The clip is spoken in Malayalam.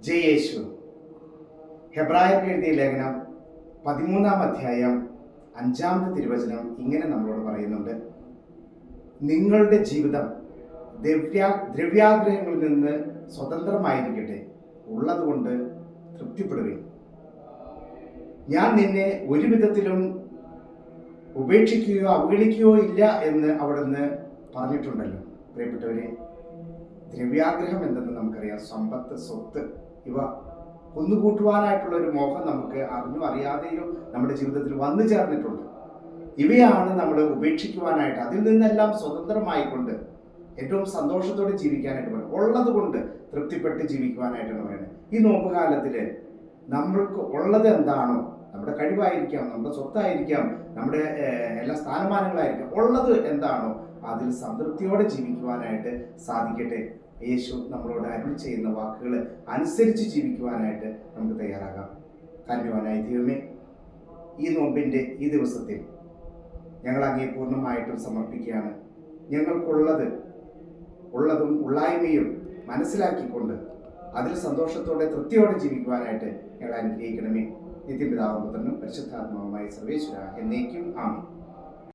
ജയേശു. ഹെബ്രായർക്ക് എഴുതിയ ലേഖനം 13-ാം അധ്യായം 5-ാമത്തെ തിരുവചനം ഇങ്ങനെ നമ്മളോട് പറയുന്നുണ്ട്: നിങ്ങളുടെ ജീവിതം ദ്രവ്യാഗ്രഹങ്ങളിൽ നിന്ന് സ്വതന്ത്രമായിരിക്കട്ടെ, ഉള്ളതുകൊണ്ട് തൃപ്തിപ്പെടുകയും. ഞാൻ നിന്നെ ഒരു വിധത്തിലും ഉപേക്ഷിക്കുകയോ അവഗണിക്കുകയോ ഇല്ല എന്ന് അവിടുന്ന് പറഞ്ഞിട്ടുണ്ടല്ലോ. പ്രിയപ്പെട്ടവരെ, ദ്രവ്യാഗ്രഹം എന്തെന്ന് നമുക്കറിയാം. സമ്പത്ത്, സ്വത്ത്, ഇവ കുന്നുകൂട്ടുവാനായിട്ടുള്ള ഒരു മോഹം നമുക്ക് അറിഞ്ഞോ അറിയാതെയോ നമ്മുടെ ജീവിതത്തിൽ വന്നു ചേർന്നിട്ടുണ്ട്. ഇവയാണ് നമ്മൾ ഉപേക്ഷിക്കുവാനായിട്ട്, അതിൽ നിന്നെല്ലാം സ്വതന്ത്രമായിക്കൊണ്ട് ഏറ്റവും സന്തോഷത്തോടെ ജീവിക്കാനായിട്ട് പറയുന്നത്. ഉള്ളത് കൊണ്ട് തൃപ്തിപ്പെട്ട് ജീവിക്കുവാനായിട്ടാണ് പറയുന്നത്. ഈ നോമ്പ് കാലത്തിൽ നമ്മൾക്ക് ഉള്ളത് എന്താണോ, നമ്മുടെ കഴിവായിരിക്കാം, നമ്മുടെ സ്വത്തായിരിക്കാം, നമ്മുടെ എല്ലാ സ്ഥാനമാനങ്ങളായിരിക്കാം, ഉള്ളത് എന്താണോ അതിൽ സംതൃപ്തിയോടെ ജീവിക്കുവാനായിട്ട് സാധിക്കട്ടെ. യേശു നമ്മളോട് അരുൾ ചെയ്യുന്ന വാക്കുകൾ അനുസരിച്ച് ജീവിക്കുവാനായിട്ട് നമുക്ക് തയ്യാറാകാം. കാരുണ്യവാനായ ദൈവമേ, ഈ നോമ്പിൻ്റെ ഈ ദിവസത്തിൽ ഞങ്ങൾ അങ്ങേ പൂർണ്ണമായിട്ടും സമർപ്പിക്കുകയാണ്. ഉള്ളതും ഉള്ളായ്മയും മനസ്സിലാക്കിക്കൊണ്ട് അതിൽ സന്തോഷത്തോടെ തൃപ്തിയോടെ ജീവിക്കുവാനായിട്ട് ഞങ്ങൾ അനുഗ്രഹിക്കണമേ. നിത്യപിതാവും പുത്രനും പരിശുദ്ധാത്മാവുമായ സർവേശ്വര എന്നേക്കും ആമേൻ.